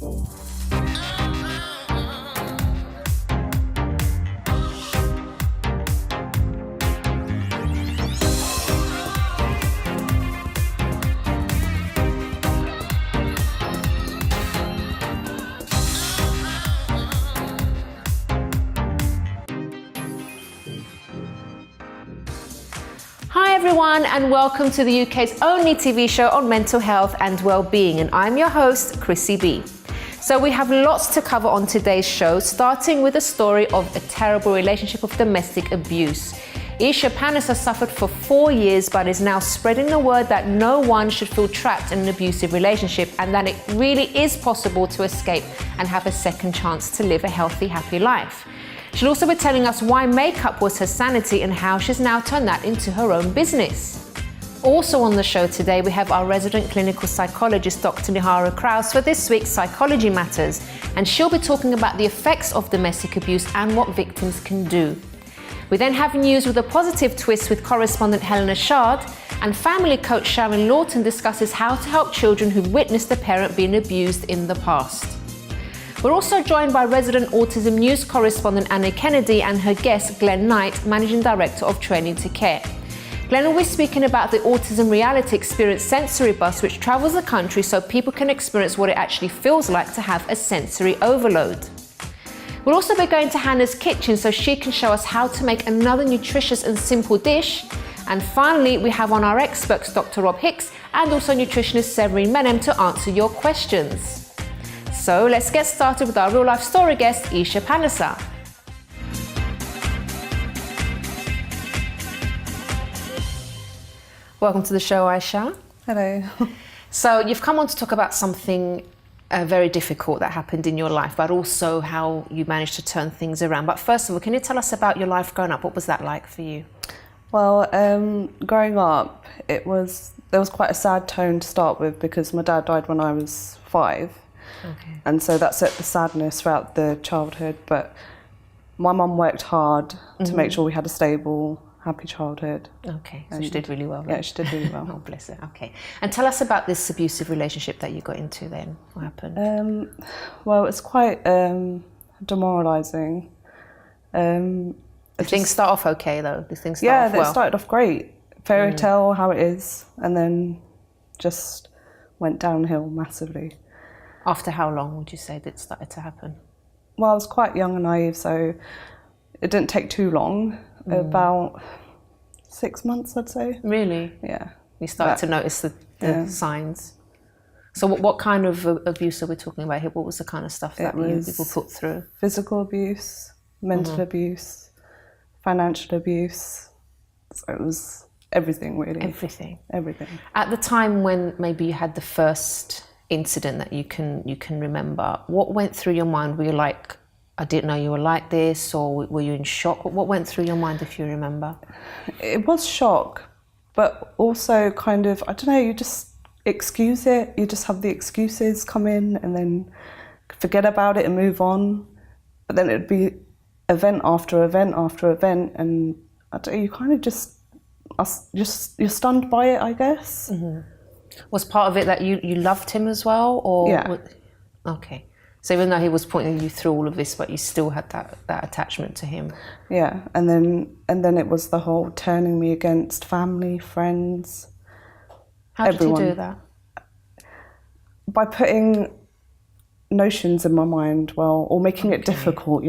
Hi everyone, and welcome to the UK's only TV show on mental health and well-being, and I'm your host, Chrissy B. So we have lots to cover on today's show, starting with a story of a terrible relationship of domestic abuse. Isha Panesar suffered for 4 years, but is now spreading the word that no one should feel trapped in an abusive relationship, and that it really is possible to escape and have a second chance to live a healthy, happy life. She'll also be telling us why makeup was her sanity and how she's now turned that into her own business. Also on the show today, we have our resident clinical psychologist, Dr. Nihara Krause, for this week's Psychology Matters, and she'll be talking about the effects of domestic abuse and what victims can do. We then have news with a positive twist with correspondent Helena Chard, and family coach Sharon Lawton discusses how to help children who've witnessed a parent being abused in the past. We're also joined by resident Autism news correspondent Anna Kennedy and her guest Glenn Knight, Managing Director of Training to Care. Glenn will be speaking about the Autism Reality Experience sensory bus, which travels the country so people can experience what it actually feels like to have a sensory overload. We'll also be going to Hannah's kitchen so she can show us how to make another nutritious and simple dish. And finally, we have on our experts Dr. Rob Hicks and also nutritionist Severine Menem to answer your questions. So let's get started with our real-life story guest, Isha Panesar. Welcome to the show, Aisha. Hello. So you've come on to talk about something very difficult that happened in your life, but also how you managed to turn things around. But first of all, can you tell us about your life growing up? What was that like for you? Well, growing up, there was quite a sad tone to start with because my dad died when I was 5. Okay. And so that set the sadness throughout the childhood. But my mum worked hard to make sure we had a stable, happy childhood. Okay, so she did really well then. Yeah, she did really well. Oh, bless her. Okay. And tell us about this abusive relationship that you got into then. What happened? Well, it's quite demoralising. Did things start off okay though? Did things start yeah, off well? they started off great. Fairy tale, how it is. And then just went downhill massively. After how long would you say that it started to happen? Well, I was quite young and naive, so it didn't take too long. About 6 months, I'd say. Really? Yeah. You started to notice the signs. So what kind of abuse are we talking about here? What was the kind of stuff that people put through? Physical abuse, mental abuse, financial abuse. So it was everything, really. Everything. Everything. At the time when maybe you had the first incident that you can remember, what went through your mind? Were you like, I didn't know you were like this, or were you in shock? What went through your mind, if you remember? It was shock, but also kind of, I don't know, you just excuse it. You just have the excuses come in and then forget about it and move on. But then it'd be event after event after event, and I don't know, you kind of you're stunned by it, I guess. Mm-hmm. Was part of it that you loved him as well, or? Yeah. Okay. So even though he was putting you through all of this, but you still had that attachment to him. Yeah, and then it was the whole turning me against family, friends. How everyone. Did you do that? By putting notions in my mind, or making it difficult,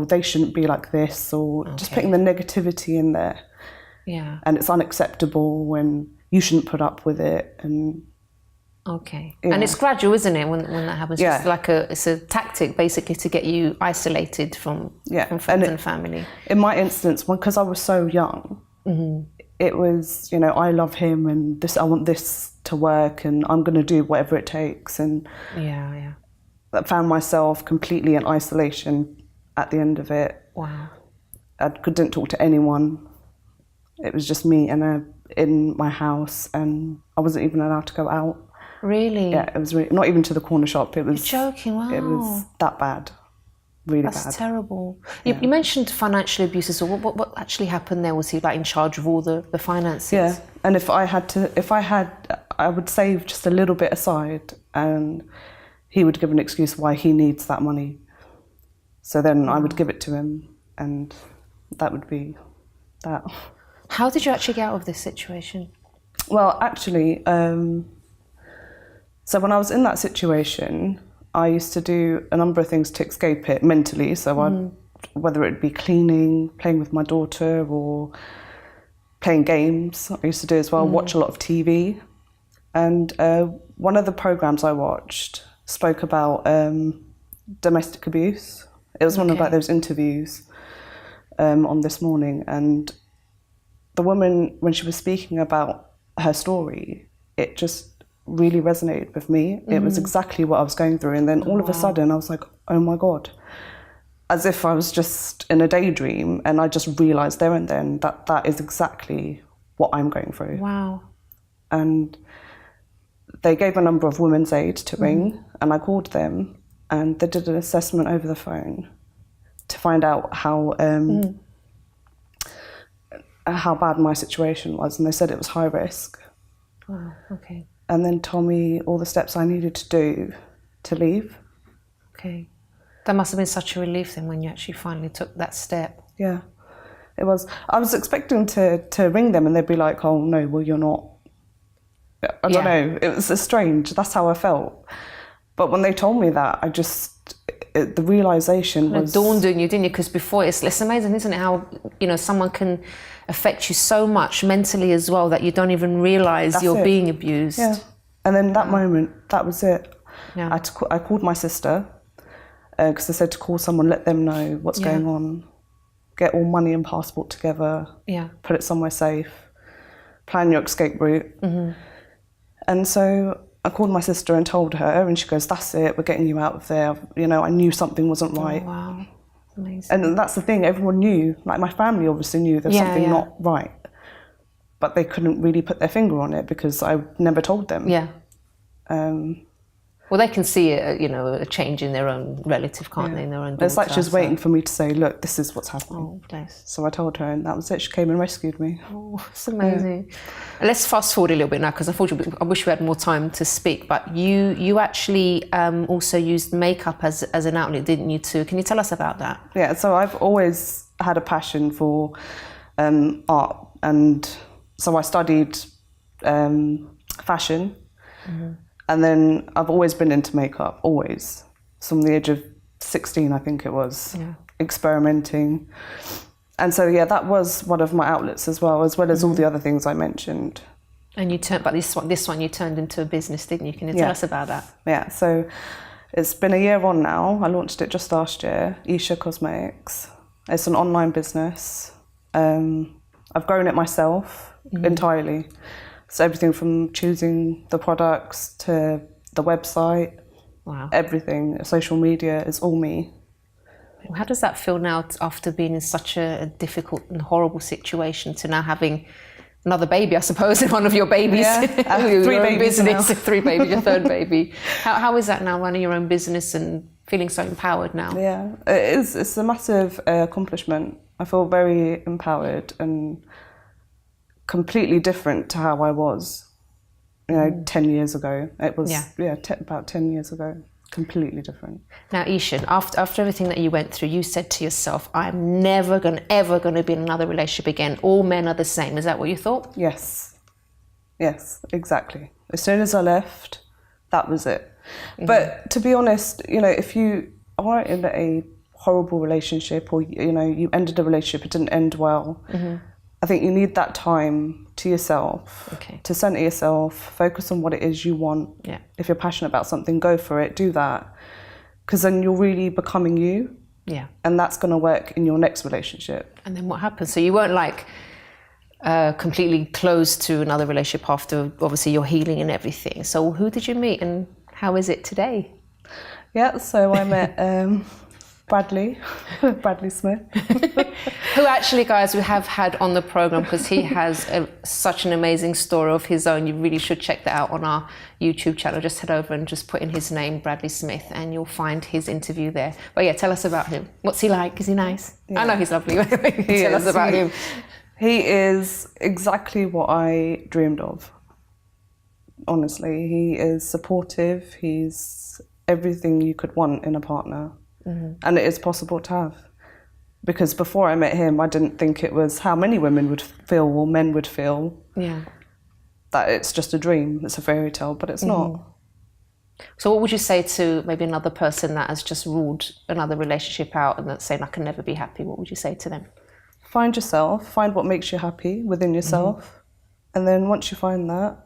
they shouldn't be like this, or just putting the negativity in there. Yeah. And it's unacceptable when you shouldn't put up with it, and and it's gradual, isn't it, when that happens? Yeah. It's a tactic basically to get you isolated from friends and family. In my instance, because I was so young, it was, I love him and I want this to work and I'm going to do whatever it takes, and I found myself completely in isolation at the end of it. Wow. I couldn't talk to anyone. It was just me in my house, and I wasn't even allowed to go out. Really? Yeah, it was really, not even to the corner shop. It was. You're joking, wow. It was that bad. Really bad. That's terrible. Yeah. You mentioned financial abuse, so what actually happened there? Was he like in charge of all the finances? Yeah, and if I would save just a little bit aside, and he would give an excuse why he needs that money. So then I would give it to him, and that would be that. How did you actually get out of this situation? Well, actually, so when I was in that situation, I used to do a number of things to escape it mentally. So whether it be cleaning, playing with my daughter, or playing games, I used to do as well, watch a lot of TV. And one of the programs I watched spoke about domestic abuse. It was one of like those interviews on This Morning, and the woman, when she was speaking about her story, it just really resonated with me. It was exactly what I was going through, and then all of a sudden I was like, oh my God, as if I was just in a daydream, and I just realised there and then that that is exactly what I'm going through. Wow. And they gave a number of women's aid to ring, and I called them, and they did an assessment over the phone to find out how bad my situation was, and they said it was high risk. Wow, okay. And then told me all the steps I needed to do to leave. Okay. That must have been such a relief then when you actually finally took that step. Yeah, it was. I was expecting to ring them and they'd be like, oh no, well you're not. I don't know, it was strange, that's how I felt. But when they told me that, I just, the realisation was... It dawned on you, didn't you? Because before, it's amazing, isn't it, how, you know, someone can affect you so much mentally as well that you don't even realise you're being abused. Yeah. And then that moment, that was it. Yeah. I called my sister, because they said to call someone, let them know what's going on, get all money and passport together, put it somewhere safe, plan your escape route. And so I called my sister and told her, and she goes, that's it, we're getting you out of there. You know, I knew something wasn't right. Oh, wow, amazing. And that's the thing, everyone knew, like my family obviously knew there's something not right, but they couldn't really put their finger on it because I never told them. Yeah. Well, they can see a change in their own relative, can't they, in their own daughter. It's like she was waiting for me to say, look, this is what's happening. Oh, bless. So I told her, and that was it. She came and rescued me. Oh, it's amazing. Let's fast forward a little bit now, because unfortunately, I wish we had more time to speak, but you actually also used makeup as an outlet, didn't you, too? Can you tell us about that? Yeah, so I've always had a passion for art, and so I studied fashion. And then I've always been into makeup, always. From the age of 16, I think it was, experimenting. And so, that was one of my outlets as well as all the other things I mentioned. And you turned, but this one you turned into a business, didn't you? Can you tell us about that? Yeah, so it's been a year on now. I launched it just last year, Isha Cosmetics. It's an online business. I've grown it myself entirely. So everything from choosing the products to the website, everything, social media, is all me. How does that feel now after being in such a difficult and horrible situation to now having another baby, I suppose, one of your babies? Yeah, three babies now. Three babies, your third baby. How is that now, running your own business and feeling so empowered now? Yeah, it is. It's a massive accomplishment. I feel very empowered and completely different to how I was, 10 years ago. It was, about 10 years ago. Completely different. Now, Isha, after everything that you went through, you said to yourself, I'm never ever going to be in another relationship again. All men are the same. Is that what you thought? Yes, exactly. As soon as I left, that was it. But to be honest, if you are in a horrible relationship, or, you ended a relationship, it didn't end well, I think you need that time to yourself, to center yourself, focus on what it is you want. Yeah. If you're passionate about something, go for it, do that. Because then you're really becoming you. Yeah. And that's going to work in your next relationship. And then what happened? So you weren't completely closed to another relationship after, obviously, your healing and everything. So who did you meet and how is it today? Yeah, so I met Bradley Smith. Who actually, guys, we have had on the program, because he has such an amazing story of his own. You really should check that out on our YouTube channel. Just head over and just put in his name, Bradley Smith, and you'll find his interview there. But yeah, tell us about him. What's he like? Is he nice? Yeah. I know he's lovely. Tell us about him. He is exactly what I dreamed of. Honestly, he is supportive. He's everything you could want in a partner. And it is possible to have. Because before I met him, I didn't think it was how many women would feel or men would feel. Yeah. That it's just a dream, it's a fairy tale, but it's not. So what would you say to maybe another person that has just ruled another relationship out and that's saying, I can never be happy? What would you say to them? Find yourself, find what makes you happy within yourself. And then once you find that,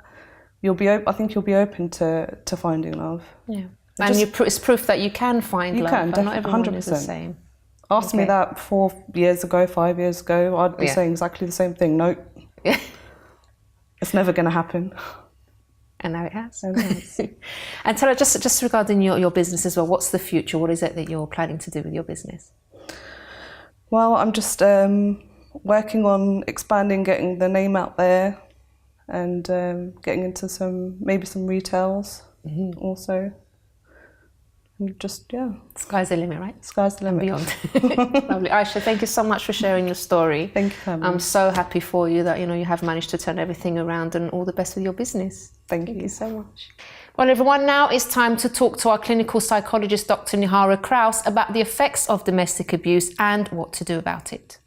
I think you'll be open to finding love. Yeah. And it's proof that you can find love, can, and not everyone 100%. is the same. Ask me that 4 years ago, 5 years ago, I'd be saying exactly the same thing. Nope. It's never going to happen. And now it has. And tell us, just regarding your business as well, what's the future? What is it that you're planning to do with your business? Well, I'm just working on expanding, getting the name out there, and getting into some retails also. And just, Sky's the limit, right? Sky's the limit. Beyond. Lovely. Aisha, thank you so much for sharing your story. Thank you for having me. I'm so happy for you that, you have managed to turn everything around, and all the best with your business. Thank you. Thank you so much. Well, everyone, now it's time to talk to our clinical psychologist, Dr. Nihara Krause, about the effects of domestic abuse and what to do about it.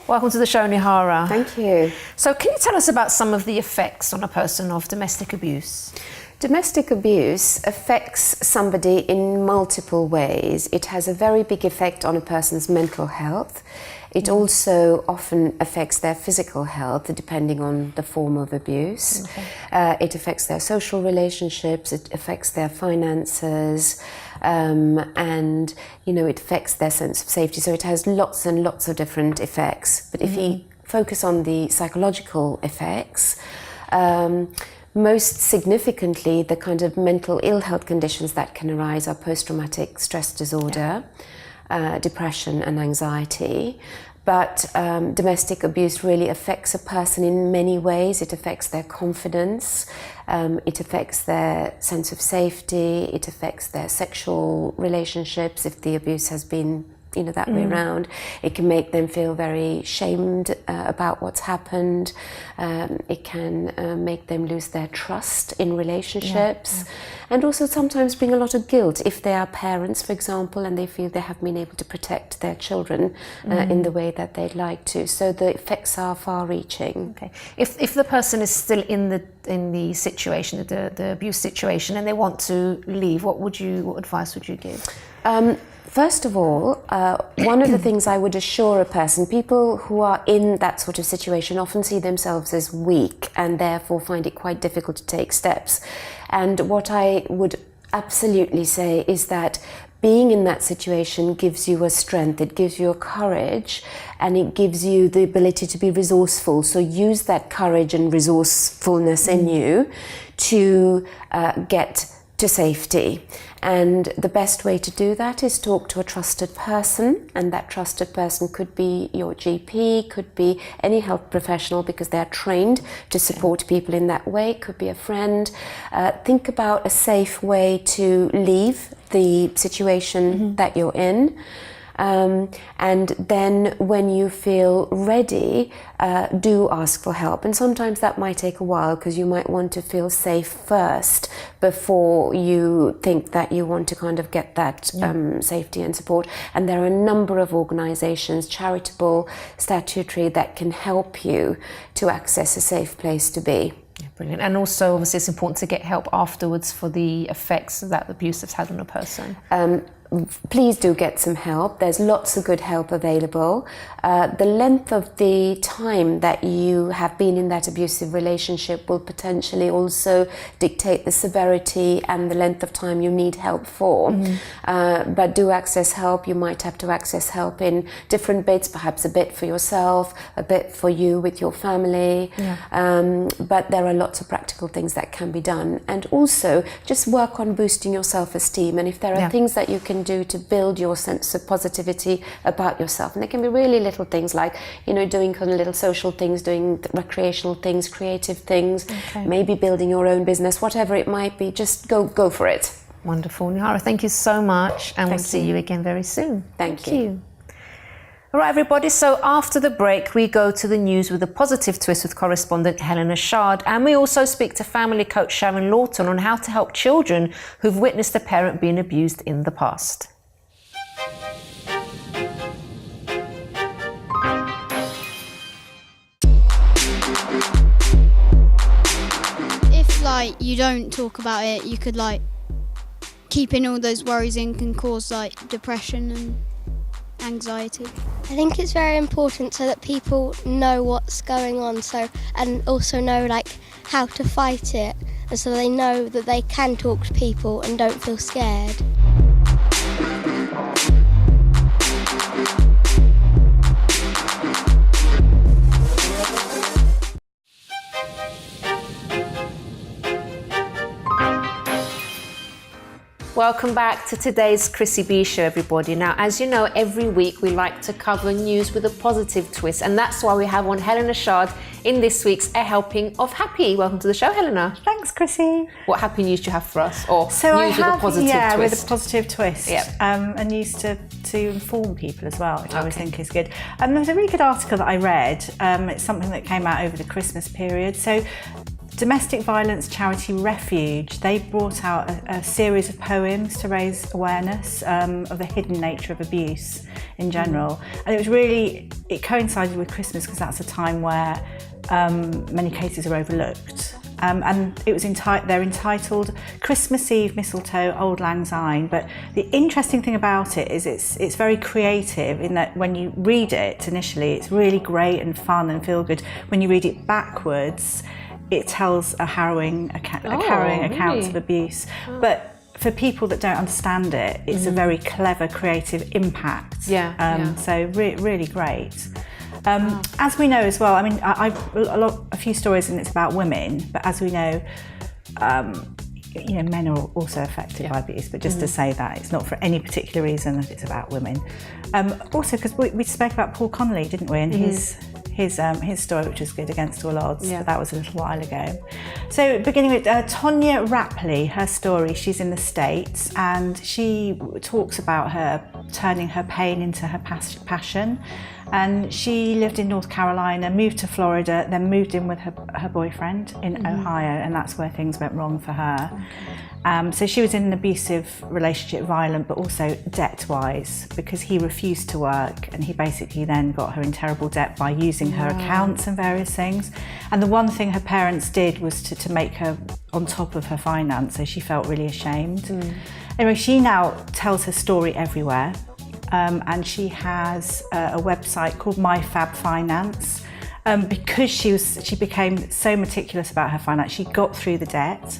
Welcome to the show, Nihara. Thank you. So can you tell us about some of the effects on a person of domestic abuse? Domestic abuse affects somebody in multiple ways. It has a very big effect on a person's mental health. It also often affects their physical health, depending on the form of abuse. It affects their social relationships, it affects their finances, and it affects their sense of safety. So it has lots and lots of different effects. But if you focus on the psychological effects, most significantly, the kind of mental ill health conditions that can arise are post-traumatic stress disorder, depression and anxiety. But domestic abuse really affects a person in many ways. It affects their confidence, it affects their sense of safety, it affects their sexual relationships if the abuse has been that way around. It can make them feel very shamed about what's happened. It can make them lose their trust in relationships, and also sometimes bring a lot of guilt if they are parents, for example, and they feel they haven't been able to protect their children in the way that they'd like to. So the effects are far-reaching. Okay. If the person is still in the situation, the abuse situation, and they want to leave, what advice would you give? First of all, one of the things I would assure a person, people who are in that sort of situation often see themselves as weak and therefore find it quite difficult to take steps. And what I would absolutely say is that being in that situation gives you a strength, it gives you a courage, and it gives you the ability to be resourceful. So use that courage and resourcefulness in you to get to safety. And the best way to do that is talk to a trusted person, and that trusted person could be your GP, could be any health professional because they're trained to support people in that way, could be a friend. Think about a safe way to leave the situation that you're in. And then when you feel ready, do ask for help. And sometimes that might take a while because you might want to feel safe first before you think that you want to kind of get that safety and support. And there are a number of organizations, charitable, statutory, that can help you to access a safe place to be. Yeah, brilliant. And also, obviously, it's important to get help afterwards for the effects that the abuse has had on a person. Please do get some help. There's lots of good help available. The length of the time that you have been in that abusive relationship will potentially also dictate the severity and the length of time you need help for. But do access help. You might have to access help in different bits, perhaps a bit for yourself, a bit for you with your family. But there are lots of practical things that can be done. And also just work on boosting your self-esteem. And if there are things that you can do to build your sense of positivity about yourself, and they can be really little things like doing kind of little social things, doing recreational things, creative things, maybe building your own business, whatever it might be, just go for it. Wonderful. Nihara, thank you so much, and we'll see you again very soon. Thank you. All right, everybody, so after the break, we go to the news with a positive twist with correspondent Helena Chard, and we also speak to family coach Sharon Lawton on how to help children who've witnessed a parent being abused in the past. If you don't talk about it, you could keeping all those worries in can cause depression and anxiety. I think it's very important so that people know what's going on, and also know how to fight it, and so they know that they can talk to people and don't feel scared. Welcome back to today's Chrissy B Show, everybody. Now, as you know, every week we like to cover news with a positive twist, and that's why we have on Helena Chard in this week's A Helping of Happy. Welcome to the show, Helena. Thanks, Chrissy. What happy news do you have for us? Or news with a positive twist? With a positive twist. Yep. And news to inform people as well, which I always think is good. There was a really good article that I read. It's something that came out over the Christmas period. So, domestic violence charity Refuge, they brought out a series of poems to raise awareness of the hidden nature of abuse in general. And it coincided with Christmas because that's a time where many cases are overlooked. And it was they're entitled Christmas Eve Mistletoe Auld Lang Syne. But the interesting thing about it is it's very creative in that when you read it initially, it's really great and fun and feel good. When you read it backwards, it tells a harrowing account of abuse. But for people that don't understand it, it's a very clever, creative impact. So really great. As we know as well, I've a few stories and it's about women, but as we know, men are also affected by abuse, but just to say that it's not for any particular reason that it's about women. Also, because we spoke about Paul Connolly, didn't we, and his story, which was good, Against All Odds, but that was a little while ago. So beginning with Tonya Rapley, her story, she's in the States and she talks about her turning her pain into her passion. And she lived in North Carolina, moved to Florida, then moved in with her boyfriend in Ohio, and that's where things went wrong for her. So she was in an abusive relationship, violent, but also debt-wise, because he refused to work, and he basically then got her in terrible debt by using her accounts and various things. And the one thing her parents did was to make her on top of her finance, so she felt really ashamed. Anyway, she now tells her story everywhere. And she has a website called My Fab Finance. Because she became so meticulous about her finance, she got through the debt,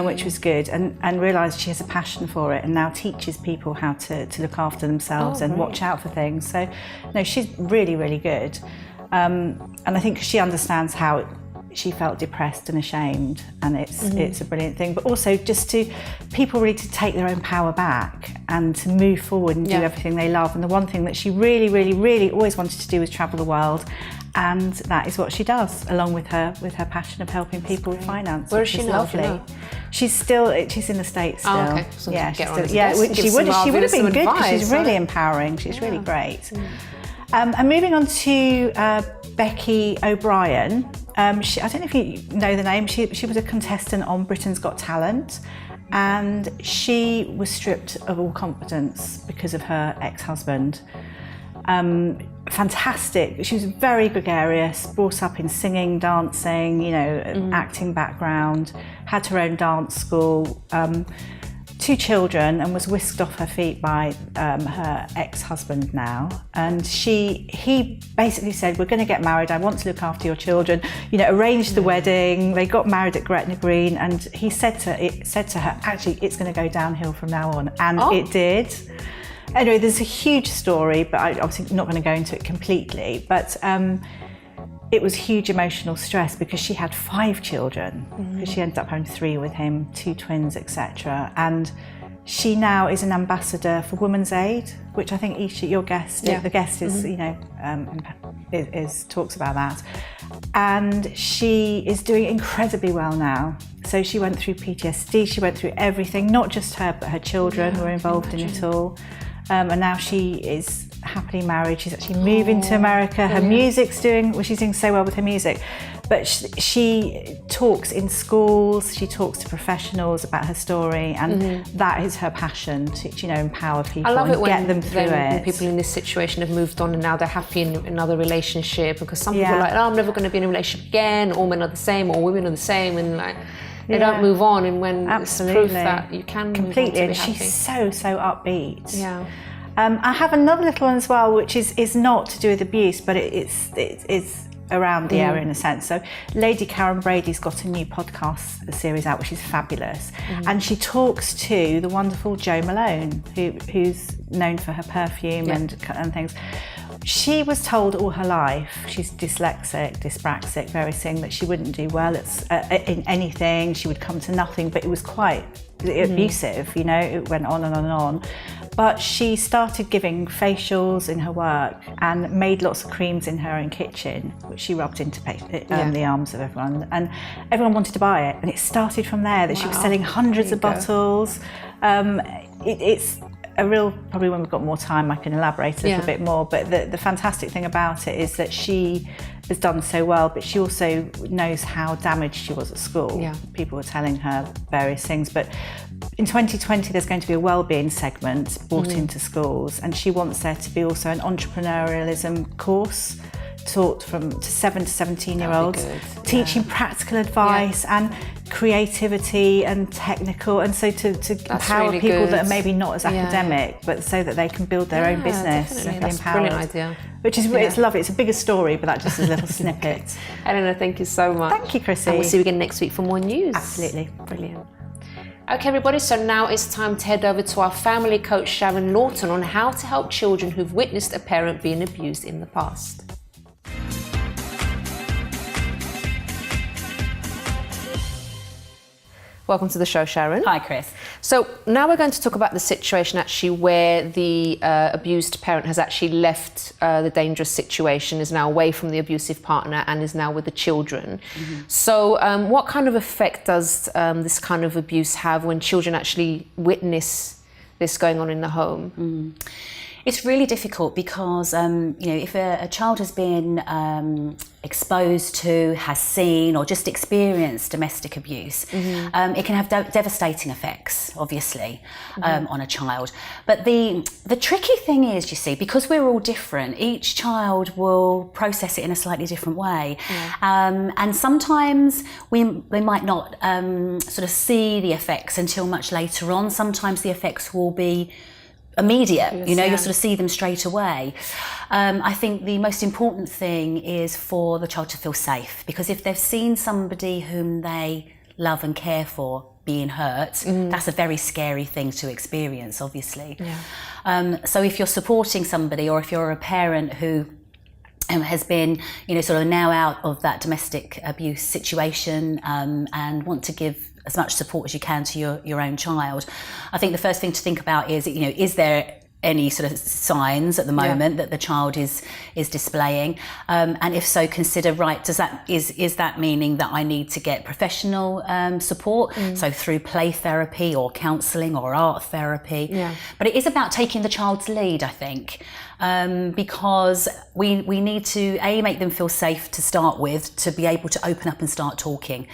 which was good, and realised she has a passion for it, and now teaches people how to look after themselves and watch out for things. So, no, she's really, really good. And I think she understands how she felt depressed and ashamed, and it's a brilliant thing. But also just to people really to take their own power back and to move forward and do everything they love. And the one thing that she really, really, really always wanted to do was travel the world, and that is what she does, along with her passion of helping people with finance. Where is she now? Lovely. She's in the States still. Oh, okay. So she would have been good because she's really empowering. She's really great. And moving on to Becky O'Brien. I don't know if you know the name. She was a contestant on Britain's Got Talent, and she was stripped of all confidence because of her ex-husband. Fantastic. She was very gregarious, brought up in singing, dancing, acting background, had her own dance school, 2 children, and was whisked off her feet by her ex-husband now. And he basically said, we're going to get married, I want to look after your children, arranged the wedding. They got married at Gretna Green, and he said to her, actually, it's going to go downhill from now on. And it did. Anyway, there's a huge story, but I'm obviously not going to go into it completely. But it was huge emotional stress because she had 5 children, because she ended up having 3 with him, 2 twins, etc. And she now is an ambassador for Women's Aid, which I think Isha, your guest, the guest is, talks about that. And she is doing incredibly well now. So she went through PTSD, she went through everything, not just her, but her children were involved in it all. And now she is happily married. She's actually moving to America. Her music's she's doing so well with her music. But she talks in schools, she talks to professionals about her story, and that is her passion, to empower people and get them through it. When people in this situation have moved on and now they're happy in another relationship, because some people are like, I'm never going to be in a relationship again, all men are the same, or women are the same, and like they don't move on. And when it's proof that you can completely, move on to be and she's so upbeat. Yeah. I have another little one as well, which is not to do with abuse, but it's around the area in a sense. So Lady Karen Brady's got a new podcast series out, which is fabulous, and she talks to the wonderful Jo Malone, who's known for her perfume and things. She was told all her life, she's dyslexic, dyspraxic, various things, that she wouldn't do well in anything, she would come to nothing, but it was quite abusive, it went on and on and on. But she started giving facials in her work and made lots of creams in her own kitchen, which she rubbed into the arms of everyone, and everyone wanted to buy it. And it started from there, that she was selling hundreds of bottles. It's a real, probably when we've got more time I can elaborate a little bit more, but the fantastic thing about it is that she has done so well, but she also knows how damaged she was at school. People were telling her various things, but in 2020 there's going to be a wellbeing segment brought into schools, and she wants there to be also an entrepreneurialism course taught to 7 to 17-year-olds, teaching practical advice and creativity and technical, and so to empower really people good. that are maybe not as academic, but so that they can build their own business and be That's empowered. a brilliant idea. Which is it's lovely. It's a bigger story, but that just is a little snippet. Helena, thank you so much. Thank you, Chrissy. And we'll see you again next week for more news. Absolutely. Brilliant. Okay, everybody, so now it's time to head over to our family coach, Sharon Lawton, on how to help children who've witnessed a parent being abused in the past. Welcome to the show, Sharon. Hi, Chris. So now we're going to talk about the situation actually where the abused parent has actually left the dangerous situation, is now away from the abusive partner and is now with the children. So what kind of effect does this kind of abuse have when children actually witness this going on in the home? It's really difficult because, if a child has been exposed to, has seen, or just experienced domestic abuse, it can have devastating effects, obviously, on a child. But the tricky thing is, you see, because we're all different, each child will process it in a slightly different way. And sometimes we might not sort of see the effects until much later on. Sometimes the effects will be immediate, you'll sort of see them straight away. I think the most important thing is for the child to feel safe, because if they've seen somebody whom they love and care for being hurt, that's a very scary thing to experience, obviously. So if you're supporting somebody, or if you're a parent who has been, sort of now out of that domestic abuse situation and want to give as much support as you can to your own child, I think the first thing to think about is there any sort of signs at the moment that the child is displaying, and if so, consider, right, is that meaning that I need to get professional support, so through play therapy or counselling or art therapy. But it is about taking the child's lead, I think, because we need to make them feel safe to start with, to be able to open up and start talking.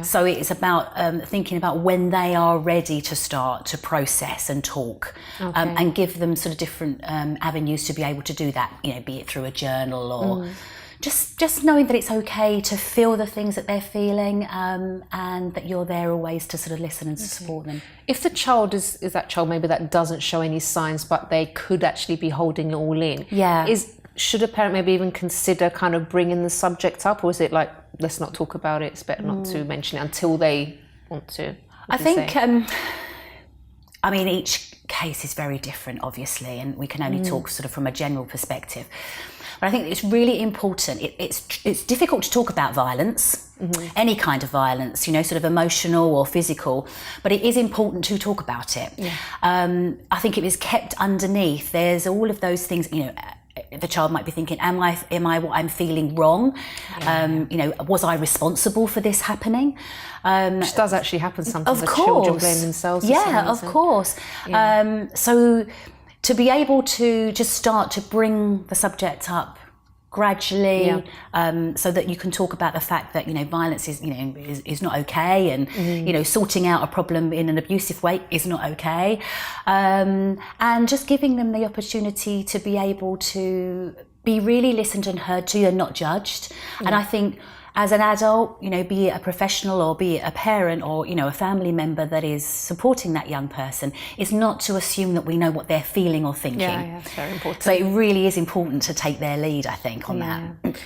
So it's about thinking about when they are ready to start to process and talk, and give them sort of different avenues to be able to do that, be it through a journal or just knowing that it's okay to feel the things that they're feeling, and that you're there always to sort of listen and to support them. If the child is that child maybe that doesn't show any signs, but they could actually be holding it all in, should a parent maybe even consider kind of bringing the subject up, or is it like, let's not talk about it, it's better not to mention it until they want to? I think, each case is very different, obviously, and we can only talk sort of from a general perspective. But I think it's really important. It's difficult to talk about violence, any kind of violence, sort of emotional or physical, but it is important to talk about it. I think if it's kept underneath, there's all of those things, the child might be thinking, am I what I'm feeling wrong? Was I responsible for this happening? Which does actually happen sometimes. Of the course. Children blame themselves. Of course. So to be able to just start to bring the subject up gradually, so that you can talk about the fact that, you know, violence is not okay, and you know, sorting out a problem in an abusive way is not okay, and just giving them the opportunity to be able to be really listened and heard to and not judged. And I think as an adult, you know, be it a professional or be it a parent or, you know, a family member that is supporting that young person, is not to assume that we know what they're feeling or thinking. Yeah, it's very important. So it really is important to take their lead, I think, on that.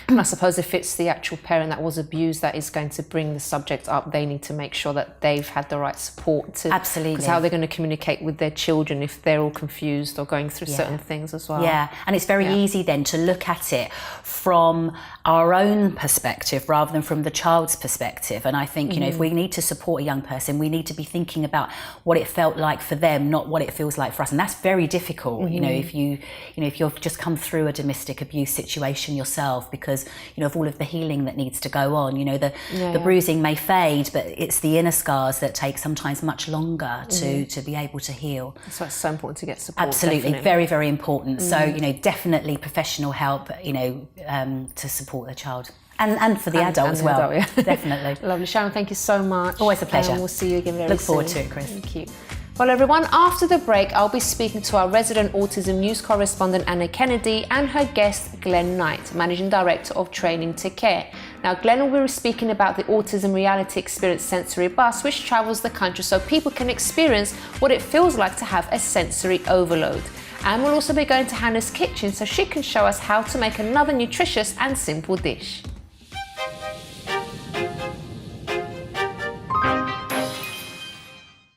And I suppose if it's the actual parent that was abused that is going to bring the subject up, they need to make sure that they've had the right support to... Absolutely. Because how they're going to communicate with their children if they're all confused or going through certain things as well. Yeah, and it's very easy then to look at it from our own perspective rather than from the child's perspective. And I think, you know, if we need to support a young person, we need to be thinking about what it felt like for them, not what it feels like for us. And that's very difficult, you know, if you've just come through a domestic abuse situation yourself, because, you know, of all of the healing that needs to go on, you know, the bruising may fade, but it's the inner scars that take sometimes much longer to be able to heal. So it's so important to get support. Absolutely, definitely. very, very important. So, you know, definitely professional help, you know, to support the child. And for the adult as well. Adult, yeah. Definitely. Lovely. Sharon, thank you so much. Always a pleasure. And we'll see you again very soon. Look forward to it, Chris. Thank you. Well, everyone, after the break, I'll be speaking to our resident autism news correspondent, Anna Kennedy, and her guest, Glenn Knight, Managing Director of Training to Care. Now, Glenn will be speaking about the Autism Reality Experience Sensory Bus, which travels the country so people can experience what it feels like to have a sensory overload. And we'll also be going to Hannah's kitchen so she can show us how to make another nutritious and simple dish.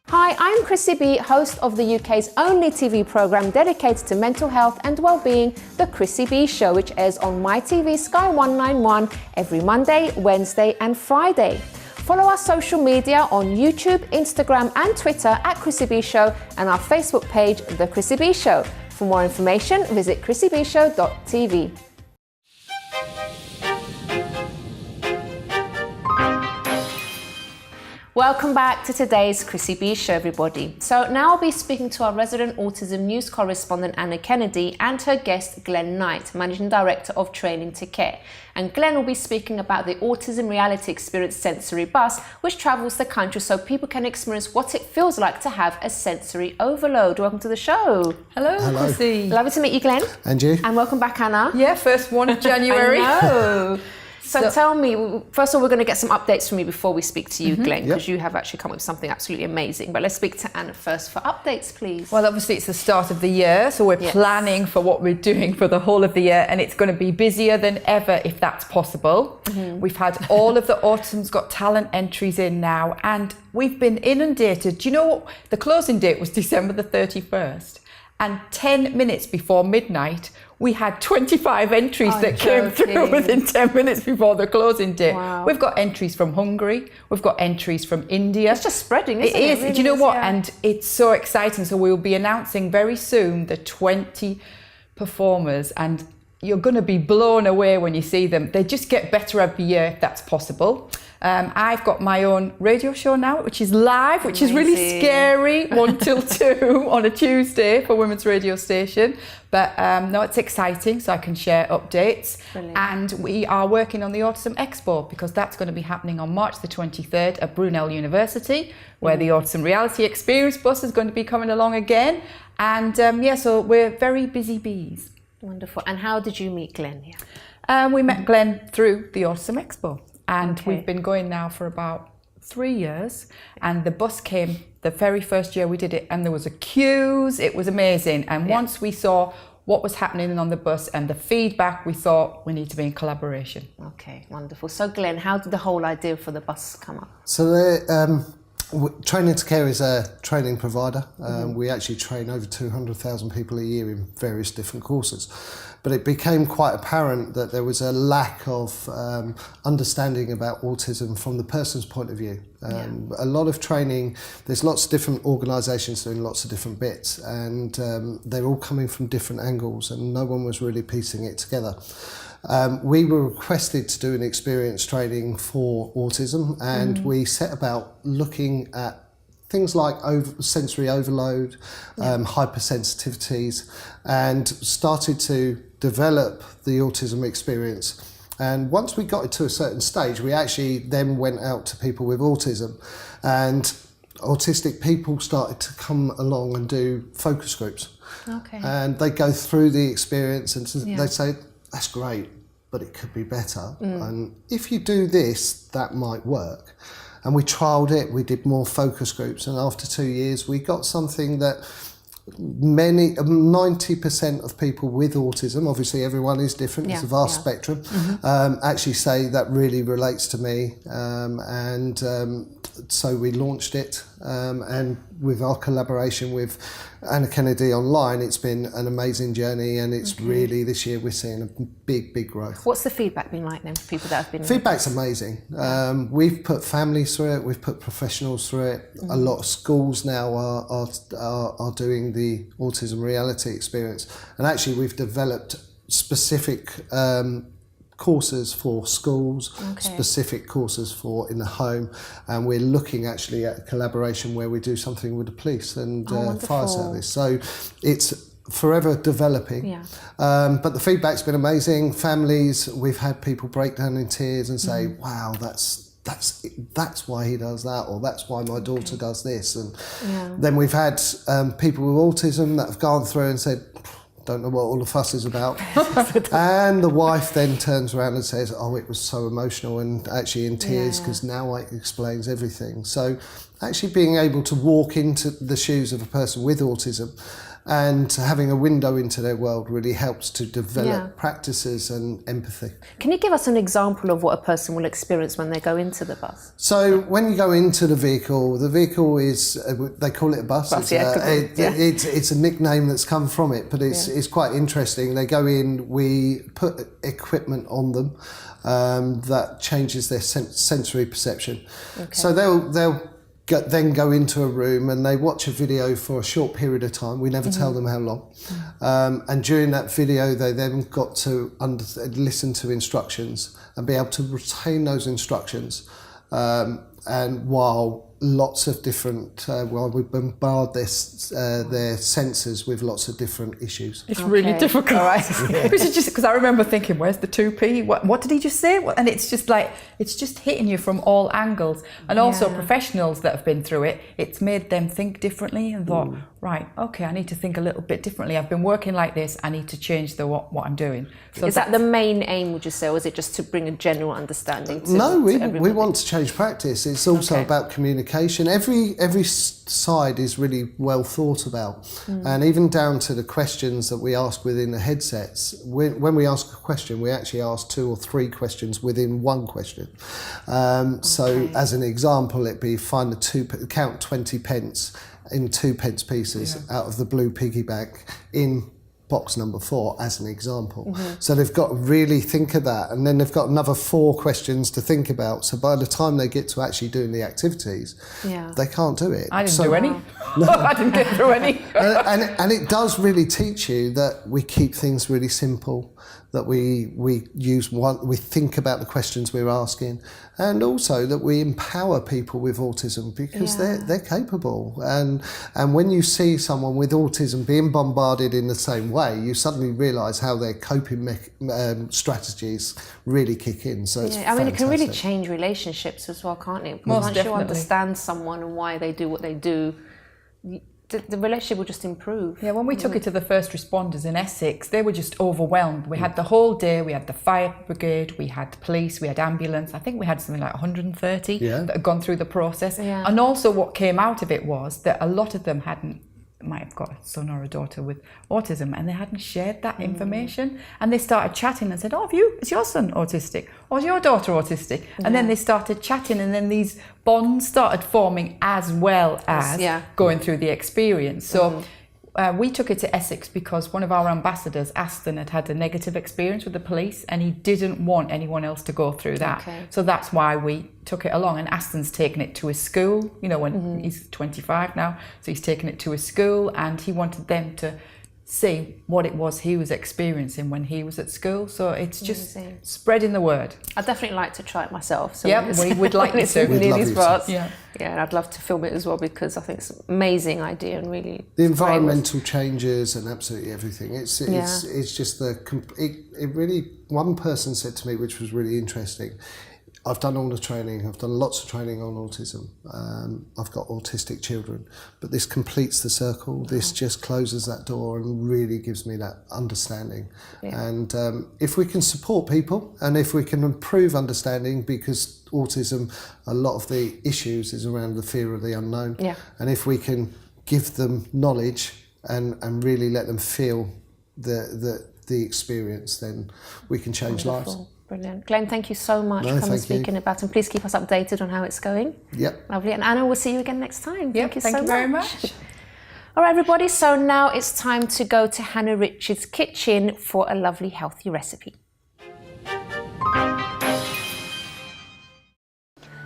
Hi, I'm Chrissy B, host of the UK's only TV programme dedicated to mental health and well-being, The Chrissy B Show, which airs on MyTV Sky 191 every Monday, Wednesday and Friday. Follow our social media on YouTube, Instagram and Twitter at Chrissy B Show, and our Facebook page, The Chrissy B Show. For more information, visit chrissybshow.tv. Welcome back to today's Chrissy B Show, everybody. So now I'll be speaking to our resident autism news correspondent, Anna Kennedy, and her guest, Glenn Knight, Managing Director of Training to Care. And Glenn will be speaking about the Autism Reality Experience Sensory Bus, which travels the country so people can experience what it feels like to have a sensory overload. Welcome to the show. Hello. Chrissy. Lovely to meet you, Glenn. And you. And welcome back, Anna. Yeah, first one of January. I know. So tell me, first of all, we're going to get some updates from you before we speak to you, Glenn, because you have actually come up with something absolutely amazing. But let's speak to Anna first for updates, please. Well, obviously it's the start of the year, so we're planning for what we're doing for the whole of the year, and it's going to be busier than ever if that's possible. We've had all of the Autism's Got Talent entries in now, and we've been inundated. Do you know what? The closing date was December the 31st, and 10 minutes before midnight, we had 25 entries that came through within 10 minutes before the closing date. Wow. We've got entries from Hungary. We've got entries from India. It's just spreading, isn't it? It is. Really Do you know what? Yeah. And it's so exciting. So we'll be announcing very soon the 20 performers, and you're going to be blown away when you see them. They just get better every year if that's possible. I've got my own radio show now, which is live, which is really scary, 1 till 2 on a Tuesday for Women's Radio Station. But no, it's exciting, so I can share updates. Brilliant. And we are working on the Autism Expo, because that's going to be happening on March the 23rd at Brunel University, where the Autism Reality Experience Bus is going to be coming along again. And so we're very busy bees. Wonderful. And how did you meet Glenn here? We met Glenn through the Autism Expo. And we've been going now for about 3 years, and the bus came the very first year we did it, and there was a queues. It was amazing. And once we saw what was happening on the bus and the feedback, we thought we need to be in collaboration. Okay, wonderful. So Glenn, how did the whole idea for the bus come up? So Training to Care is a training provider. We actually train over 200,000 people a year in various different courses. But it became quite apparent that there was a lack of understanding about autism from the person's point of view. A lot of training, there's lots of different organisations doing lots of different bits, and they're all coming from different angles, and no one was really piecing it together. We were requested to do an experience training for autism, and we set about looking at things like sensory overload, hypersensitivities, and started to develop the autism experience. And once we got it to a certain stage, we actually then went out to people with autism, and autistic people started to come along and do focus groups. Okay. And they go through the experience and they say, that's great, but it could be better. And if you do this, that might work. And we trialled it, we did more focus groups, and after 2 years, we got something that 90% of people with autism, obviously everyone is different, it's a vast spectrum, actually say that really relates to me. So we launched it, and with our collaboration with Anna Kennedy Online, it's been an amazing journey, and it's really, this year we're seeing a big growth. What's the feedback been like then for people that have been... Feedback's amazing. We've put families through it, we've put professionals through it. A lot of schools now are doing the autism reality experience, and actually we've developed specific courses for schools, specific courses for in the home, and we're looking actually at a collaboration where we do something with the police and fire service. So it's forever developing. But the feedback's been amazing. Families, we've had people break down in tears and say, wow, that's why he does that, or that's why my daughter does this. And then we've had people with autism that have gone through and said, don't know what all the fuss is about. And the wife then turns around and says, oh, it was so emotional, and actually in tears, because now it explains everything. So actually being able to walk into the shoes of a person with autism and having a window into their world really helps to develop practices and empathy. Can you give us an example of what a person will experience when they go into the bus? So when you go into the vehicle is, they call it a bus. It's a nickname that's come from it, but it's quite interesting. They go in, we put equipment on them that changes their sensory perception. So they'll then go into a room and they watch a video for a short period of time. We never tell them how long. And during that video, they then got to listen to instructions and be able to retain those instructions. And while lots of different, while we bombard their senses with lots of different issues. It's really difficult. Which is just because I remember thinking, where's the 2p? What did he just say? And it's just like, it's just hitting you from all angles. And also professionals that have been through it, it's made them think differently and thought, right, okay, I need to think a little bit differently. I've been working like this, I need to change what I'm doing. So is that the main aim, would you say, or is it just to bring a general understanding to we want to change practice. It's also about communication. Every side is really well thought about, and even down to the questions that we ask within the headsets. When we ask a question, we actually ask 2 or 3 questions within one question. So as an example, it'd be count 20 pence in 2 pence pieces out of the blue piggy bank in box number 4 as an example. So they've got to really think of that, and then they've got another 4 questions to think about. So by the time they get to actually doing the activities, they can't do it. I didn't do any. I didn't get through any. and it does really teach you that we keep things really simple, that we think about the questions we're asking, and also that we empower people with autism because they're capable. And when you see someone with autism being bombarded in the same way, you suddenly realise how their coping strategies really kick in. So it's I mean, it can really change relationships as well, can't it? Because once you understand someone and why they do what they do, the relationship will just improve. Yeah, when we took it to the first responders in Essex, they were just overwhelmed. We had the whole day, we had the fire brigade, we had police, we had ambulance. I think we had something like 130 that had gone through the process. And also what came out of it was that a lot of them might have got a son or a daughter with autism, and they hadn't shared that information, and they started chatting and said, is your son autistic, or is your daughter autistic? And then they started chatting, and then these bonds started forming as well as going through the experience. So we took it to Essex because one of our ambassadors, Aston, had a negative experience with the police, and he didn't want anyone else to go through that. So that's why we took it along, and Aston's taken it to his school, when he's 25 now, so he's taken it to his school, and he wanted them to see what it was he was experiencing when he was at school. So it's just spreading the word. I'd definitely like to try it myself. So Yeah, we would like you to. We'd love you to. Yeah. Yeah, and I'd love to film it as well, because I think it's an amazing idea and really The environmental changes and absolutely everything. It's just it really, one person said to me, which was really interesting, I've done all the training, I've done lots of training on autism. I've got autistic children, but this completes the circle. This just closes that door and really gives me that understanding. Yeah. And if we can support people and if we can improve understanding, because autism, a lot of the issues is around the fear of the unknown. Yeah. And if we can give them knowledge and really let them feel the experience, then we can change lives. Brilliant. Glenn, thank you so much for coming and speaking about it. And please keep us updated on how it's going. Yep. Lovely. And Anna, we'll see you again next time. Thank you very much. All right, everybody. So now it's time to go to Hannah Richards' kitchen for a lovely, healthy recipe.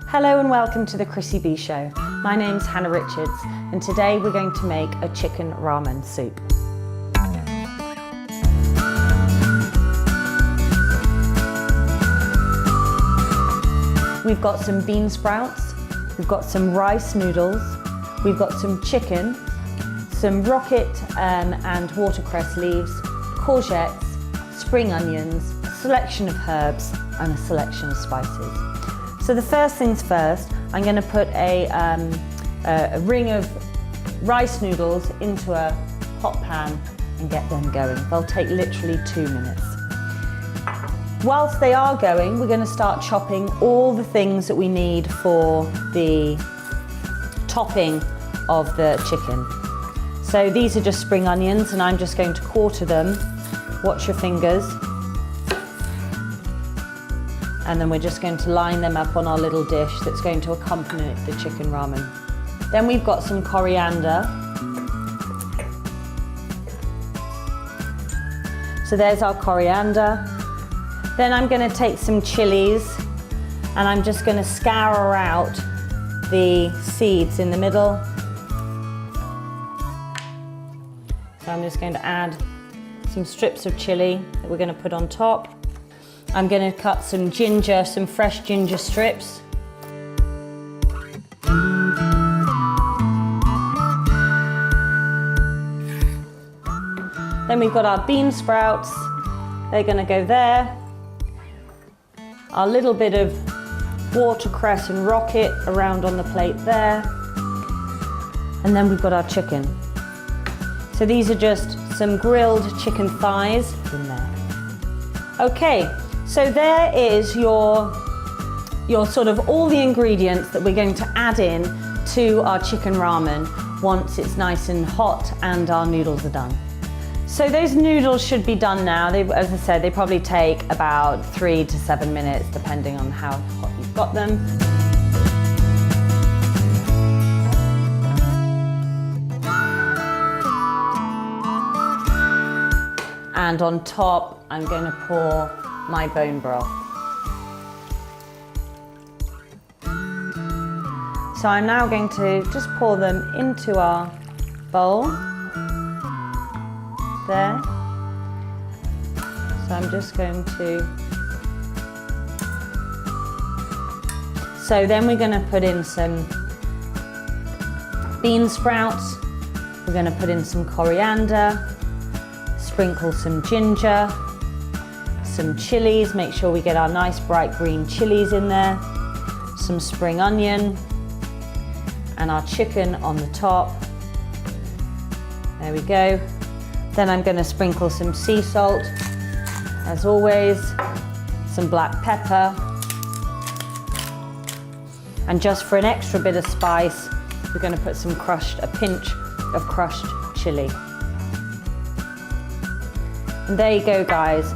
Hello and welcome to the Chrissy B Show. My name's Hannah Richards and today we're going to make a chicken ramen soup. We've got some bean sprouts, we've got some rice noodles, we've got some chicken, some rocket and watercress leaves, courgettes, spring onions, a selection of herbs and a selection of spices. So the first things first, I'm going to put a ring of rice noodles into a hot pan and get them going. They'll take literally 2 minutes. Whilst they are going, we're going to start chopping all the things that we need for the topping of the chicken. So these are just spring onions and I'm just going to quarter them. Watch your fingers. And then we're just going to line them up on our little dish that's going to accompany the chicken ramen. Then we've got some coriander. So there's our coriander. Then I'm going to take some chilies and I'm just going to scour out the seeds in the middle. So I'm just going to add some strips of chili that we're going to put on top. I'm going to cut some ginger, some fresh ginger strips. Then we've got our bean sprouts. They're going to go there. Our little bit of watercress and rocket around on the plate there. And then we've got our chicken. So these are just some grilled chicken thighs in there. Okay, so there is your sort of all the ingredients that we're going to add in to our chicken ramen once it's nice and hot and our noodles are done. So those noodles should be done now. As I said, they probably take about 3 to 7 minutes, depending on how hot you've got them. And on top, I'm going to pour my bone broth. So I'm now going to just pour them into our bowl. There. So I'm just going to. So then we're going to put in some bean sprouts. We're going to put in some coriander, sprinkle some ginger, some chilies. Make sure we get our nice bright green chilies in there. Some spring onion and our chicken on the top. There we go. Then I'm going to sprinkle some sea salt, as always, some black pepper, and just for an extra bit of spice, we're going to put a pinch of crushed chili. And there you go, guys,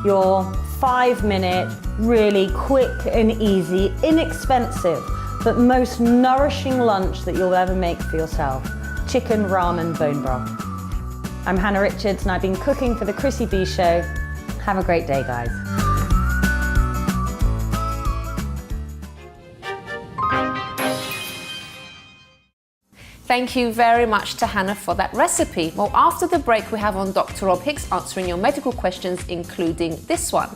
your 5-minute, really quick and easy, inexpensive, but most nourishing lunch that you'll ever make for yourself. Chicken ramen bone broth. I'm Hannah Richards and I've been cooking for the Chrissy B Show. Have a great day, guys. Thank you very much to Hannah for that recipe. Well, after the break, we have on Dr. Rob Hicks answering your medical questions, including this one.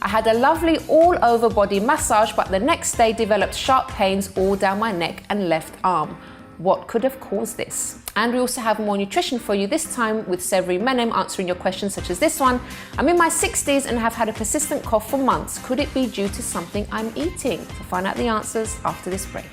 I had a lovely all-over body massage, but the next day developed sharp pains all down my neck and left arm. What could have caused this? And we also have more nutrition for you, this time with Severi Menem answering your questions such as this one. I'm in my 60s and have had a persistent cough for months. Could it be due to something I'm eating? To find out the answers after this break.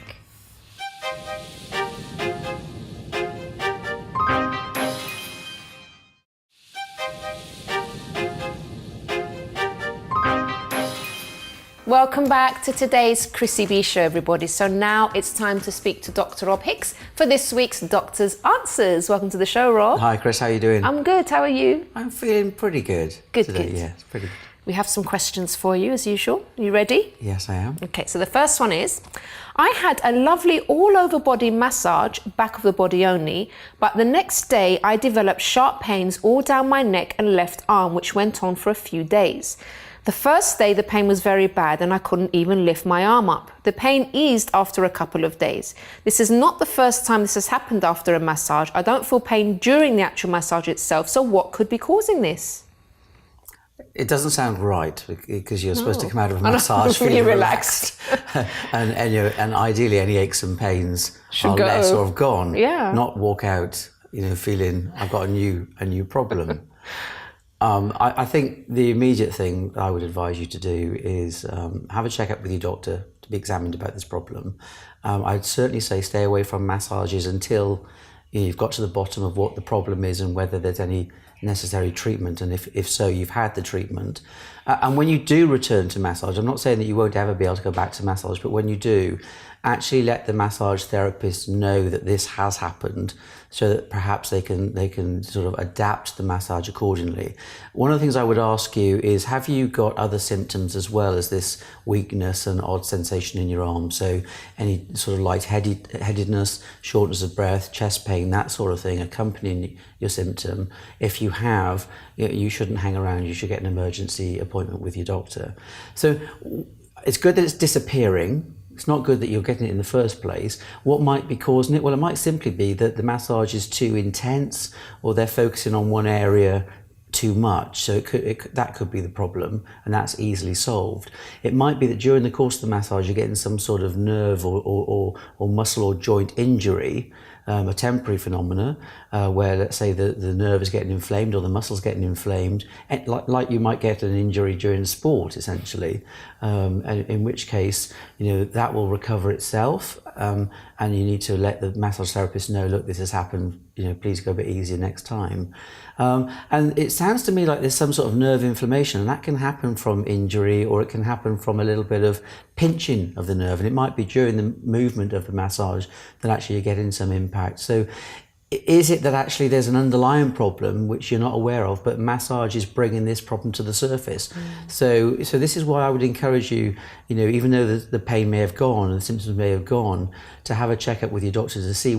Welcome back to today's Chrissy B Show, everybody. So now it's time to speak to Dr. Rob Hicks for this week's Doctor's Answers. Welcome to the show, Rob. Hi, Chris. How are you doing? I'm good. How are you? I'm feeling pretty good. Good, today. good. Yeah, it's pretty good. We have some questions for you, as usual. Are you ready? Yes, I am. Okay, so the first one is, I had a lovely all-over body massage, back of the body only, but the next day I developed sharp pains all down my neck and left arm, which went on for a few days. The first day the pain was very bad and I couldn't even lift my arm up. The pain eased after a couple of days. This is not the first time this has happened after a massage. I don't feel pain during the actual massage itself, so what could be causing this? It doesn't sound right because you're supposed to come out of a massage really feeling relaxed. and ideally any aches and pains should are go. less or have gone. Yeah. Not walk out, feeling I've got a new problem. I think the immediate thing I would advise you to do is have a checkup with your doctor to be examined about this problem. I'd certainly say stay away from massages until you've got to the bottom of what the problem is and whether there's any necessary treatment, and if so, you've had the treatment. And when you do return to massage, I'm not saying that you won't ever be able to go back to massage, but when you do, actually let the massage therapist know that this has happened, so that perhaps they can sort of adapt the massage accordingly. One of the things I would ask you is, have you got other symptoms as well as this weakness and odd sensation in your arm? So any sort of lightheadedness, shortness of breath, chest pain, that sort of thing accompanying your symptom. If you have, you shouldn't hang around. You should get an emergency appointment with your doctor. So it's good that it's disappearing. It's not good that you're getting it in the first place. What might be causing it? Well, it might simply be that the massage is too intense, or they're focusing on one area too much. So that could be the problem, and that's easily solved. It might be that during the course of the massage you're getting some sort of nerve or muscle or joint injury, a temporary phenomena where, let's say, the nerve is getting inflamed or the muscle's getting inflamed, like you might get an injury during sport, essentially, and in which case, that will recover itself, and you need to let the massage therapist know, look, this has happened, please go a bit easier next time. And it sounds to me like there's some sort of nerve inflammation, and that can happen from injury, or it can happen from a little bit of pinching of the nerve, and it might be during the movement of the massage that actually you're getting some impact. So is it that actually there's an underlying problem which you're not aware of, but massage is bringing this problem to the surface? So this is why I would encourage you, even though the pain may have gone and the symptoms may have gone, to have a checkup with your doctor to see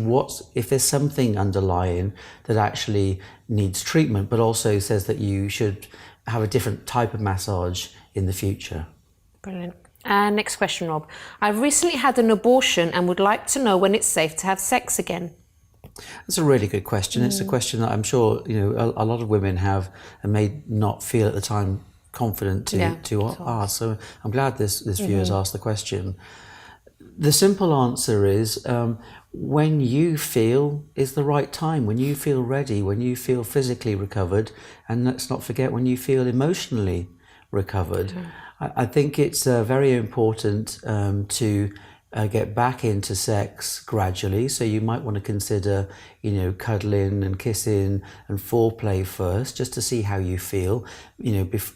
if there's something underlying that actually needs treatment, but also says that you should have a different type of massage in the future. Brilliant. And next question, Rob. I've recently had an abortion and would like to know when it's safe to have sex again. That's a really good question. It's a question that I'm sure a lot of women have and may not feel at the time confident to ask. So I'm glad this viewer has asked the question. The simple answer is when you feel is the right time, when you feel ready, when you feel physically recovered, and let's not forget when you feel emotionally recovered. I think it's very important to get back into sex gradually. So you might want to consider, cuddling and kissing and foreplay first, just to see how you feel,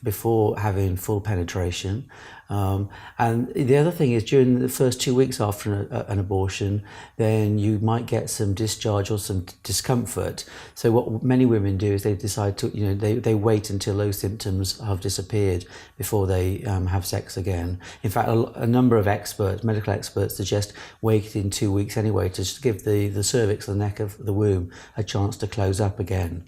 before having full penetration. And the other thing is, during the first 2 weeks after an abortion, then you might get some discharge or some discomfort. So what many women do is they decide to, they wait until those symptoms have disappeared before they have sex again. In fact, a number of medical experts suggest waiting 2 weeks anyway, to just give the cervix, the neck of the womb, a chance to close up again.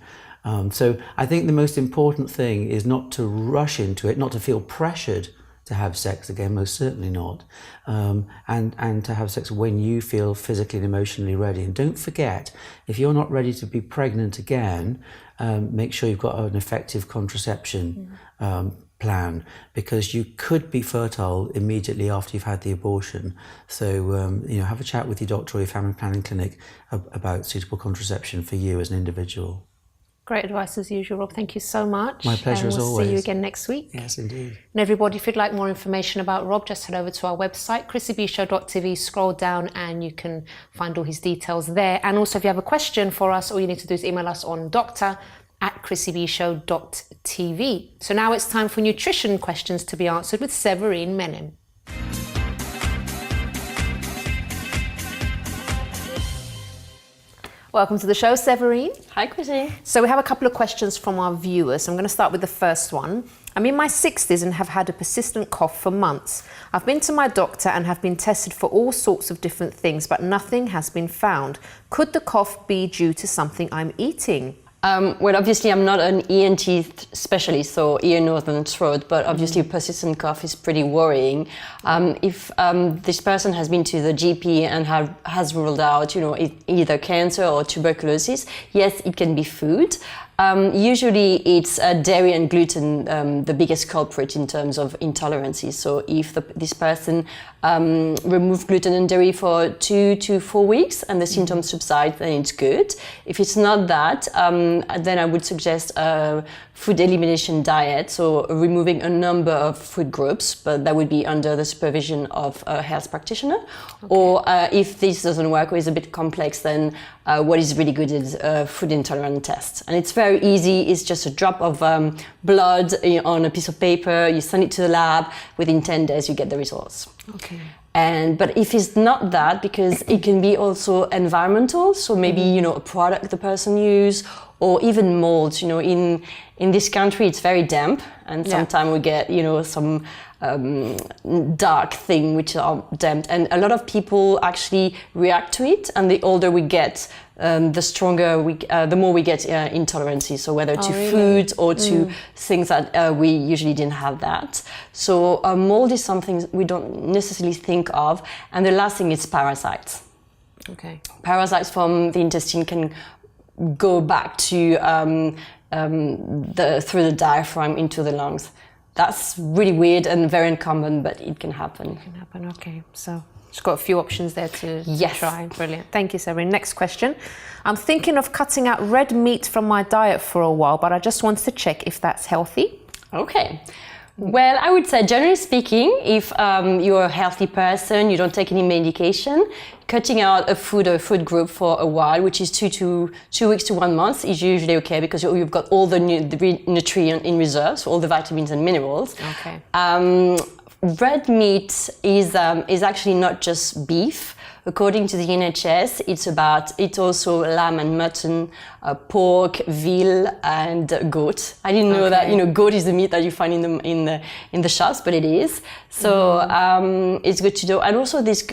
So I think the most important thing is not to rush into it, not to feel pressured to have sex again, most certainly not. And to have sex when you feel physically and emotionally ready. And don't forget, if you're not ready to be pregnant again, make sure you've got an effective contraception plan, because you could be fertile immediately after you've had the abortion. So, have a chat with your doctor or your family planning clinic about suitable contraception for you as an individual. Great advice as usual, Rob. Thank you so much. My pleasure and as we'll always. see you again next week. Yes, indeed. And everybody, if you'd like more information about Rob, just head over to our website, chrissybshow.tv, scroll down and you can find all his details there. And also, if you have a question for us, all you need to do is email us on doctor@chrissybshow.tv. So now it's time for nutrition questions to be answered with Severine Menem. Welcome to the show, Severine. Hi, Chrissy. So we have a couple of questions from our viewers. I'm going to start with the first one. I'm in my 60s and have had a persistent cough for months. I've been to my doctor and have been tested for all sorts of different things, but nothing has been found. Could the cough be due to something I'm eating? Well, obviously, I'm not an ENT specialist, so ear, nose and throat, but obviously persistent cough is pretty worrying. If this person has been to the GP and has ruled out, either cancer or tuberculosis, yes, it can be food. Usually it's dairy and gluten, the biggest culprit in terms of intolerances. So if this person removes gluten and dairy for 2 to 4 weeks and the symptoms subside, then it's good. If it's not that, then I would suggest a food elimination diet, so removing a number of food groups, but that would be under the supervision of a health practitioner. Okay. Or if this doesn't work or is a bit complex, then what is really good is a food intolerance test. And it's very easy. It's just a drop of blood on a piece of paper. You send it to the lab. Within 10 days, you get the results. Okay. But if it's not that, because it can be also environmental, so maybe a product the person use, or even mold. In this country it's very damp, and sometimes we get some dark thing which are damp, and a lot of people actually react to it. And the older we get, the stronger the more we get intolerances. So whether to food or to things that we usually didn't have that. So mold is something we don't necessarily think of. And the last thing is parasites. Okay. Parasites from the intestine can go back to through the diaphragm into the lungs. That's really weird and very uncommon, but it can happen. It can happen, okay. So just got a few options there to try. Brilliant. Thank you, Severine. Next question. I'm thinking of cutting out red meat from my diet for a while, but I just wanted to check if that's healthy. Okay. Well, I would say, generally speaking, if you're a healthy person, you don't take any medication, cutting out a food group for a while, which is 2 weeks to 1 month, is usually okay, because you've got all the nutrient in reserve, so all the vitamins and minerals. Okay. Red meat is actually not just beef. According to the NHS, it's also lamb and mutton, pork, veal, and goat. I didn't know that goat is the meat that you find in the shops, but it is. So it's good to know. And also this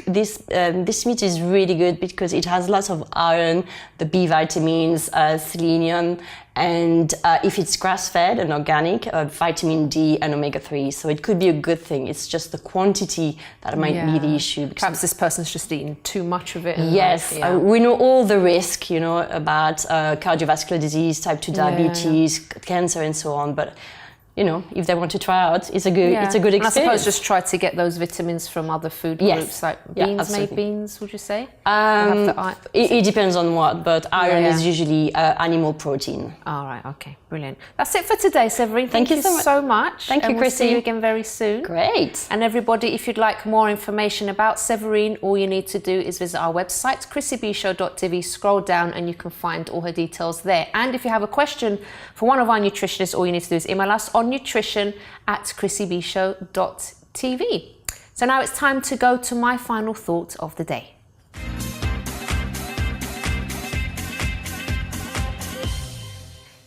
meat is really good because it has lots of iron, the B vitamins, selenium, and if it's grass-fed and organic, vitamin D and omega-3. So it could be a good thing. It's just the quantity that might be the issue. Perhaps this person's just eating too much of it. Yes, we know all the risk, about cardiovascular disease, type 2 diabetes, cancer, and so on. But if they want to try out, it's a good experience. And I suppose just try to get those vitamins from other food groups, like beans, maybe beans, would you say? It depends on what, but iron is usually animal protein. All right, okay, brilliant. That's it for today, Severine. Thank you so much. Thank you, Chrissy. We'll see you again very soon. Great. And everybody, if you'd like more information about Severine, all you need to do is visit our website, chrissybshow.tv, scroll down and you can find all her details there. And if you have a question for one of our nutritionists, all you need to do is email us on nutrition@chrissybshow.tv. So now it's time to go to my final thought of the day.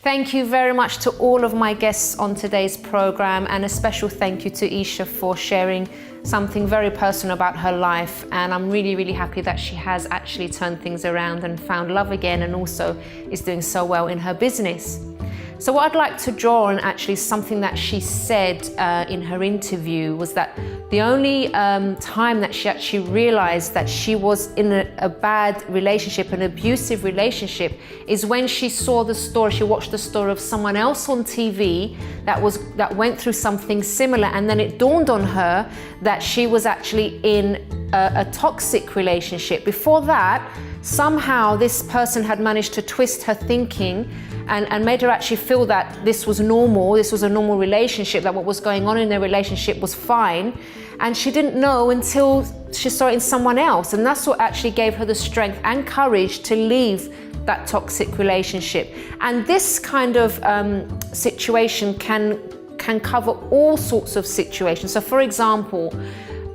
Thank you very much to all of my guests on today's program, and a special thank you to Isha for sharing something very personal about her life. And I'm really, really happy that she has actually turned things around and found love again, and also is doing so well in her business. So what I'd like to draw on actually something that she said in her interview was that the only time that she actually realized that she was in a bad relationship, an abusive relationship, is when she saw the story, she watched the story of someone else on TV that went through something similar, and then it dawned on her that she was actually in a toxic relationship. Before that, somehow this person had managed to twist her thinking and made her actually feel that this was normal, this was a normal relationship, that what was going on in their relationship was fine. And she didn't know until she saw it in someone else. And that's what actually gave her the strength and courage to leave that toxic relationship. And this kind of situation can cover all sorts of situations. So for example,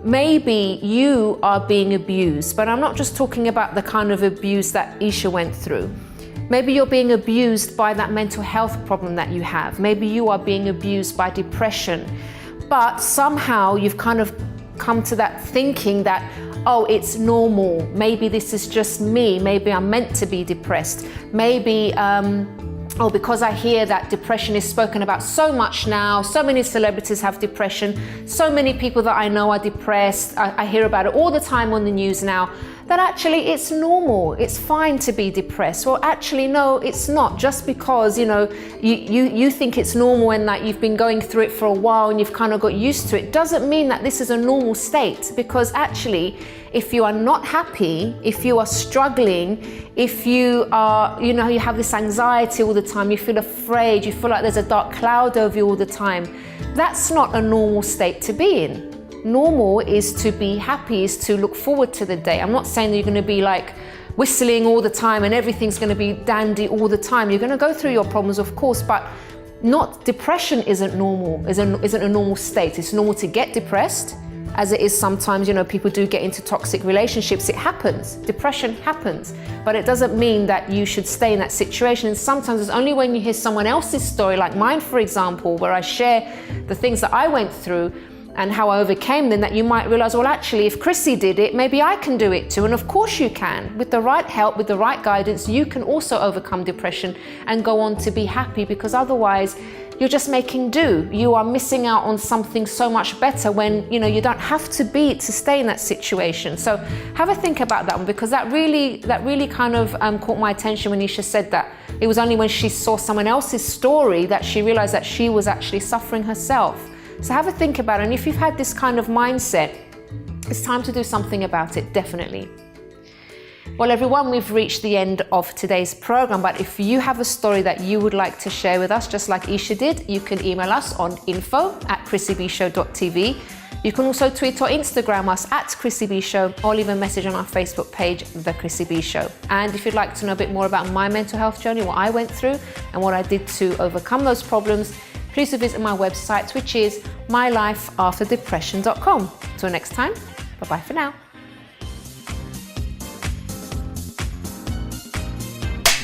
maybe you are being abused, but I'm not just talking about the kind of abuse that Isha went through. Maybe you're being abused by that mental health problem that you have. Maybe you are being abused by depression. But somehow you've kind of come to that thinking that, oh, it's normal. Maybe this is just me. Maybe I'm meant to be depressed. Maybe, oh, because I hear that depression is spoken about so much now, so many celebrities have depression, so many people that I know are depressed, I hear about it all the time on the news now, that actually it's normal, it's fine to be depressed. Well, actually, no, it's not. Just because, you know, you think it's normal and that you've been going through it for a while and you've kind of got used to it, doesn't mean that this is a normal state. Because actually, if you are not happy, if you are struggling, if you are, you know, you have this anxiety all the time, you feel afraid, you feel like there's a dark cloud over you all the time, that's not a normal state to be in. Normal is to be happy, is to look forward to the day. I'm not saying that you're going to be like whistling all the time and everything's going to be dandy all the time. You're going to go through your problems, of course, but not depression isn't normal, isn't a normal state. It's normal to get depressed, as it is sometimes, you know, people do get into toxic relationships. It happens. Depression happens. But it doesn't mean that you should stay in that situation. And sometimes it's only when you hear someone else's story, like mine, for example, where I share the things that I went through and how I overcame them, that you might realize, well, actually, if Chrissy did it, maybe I can do it too. And of course you can. With the right help, with the right guidance, you can also overcome depression and go on to be happy, because otherwise you're just making do. You are missing out on something so much better when, you know, you don't have to stay in that situation. So have a think about that one, because that really kind of caught my attention when Isha said that. It was only when she saw someone else's story that she realized that she was actually suffering herself. So have a think about it. And if you've had this kind of mindset, it's time to do something about it, definitely. Well, everyone, we've reached the end of today's program, but if you have a story that you would like to share with us, just like Isha did, you can email us on info@chrissybshow.tv. You can also tweet or Instagram us @ChrissyBShow, or leave a message on our Facebook page, The Chrissy B Show. And if you'd like to know a bit more about my mental health journey, what I went through and what I did to overcome those problems, please do visit my website, which is mylifeafterdepression.com. Till next time, bye-bye for now.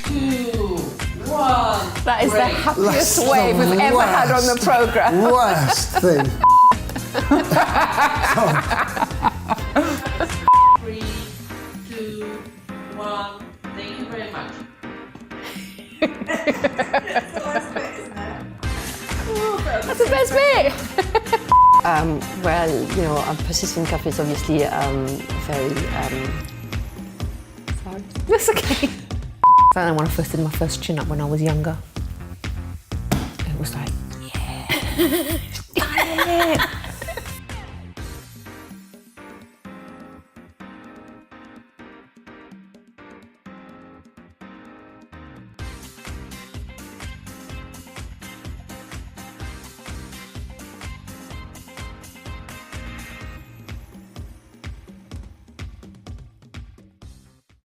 2, 1. That is the happiest wave we've ever had on the program. Worst thing. 3, 2, 1. Thank you very much. That's the best bit. Well, you know, persistent cough is obviously very. Sorry. That's okay. I don't know, when I first did my first chin up when I was younger, it was like, yeah, done it.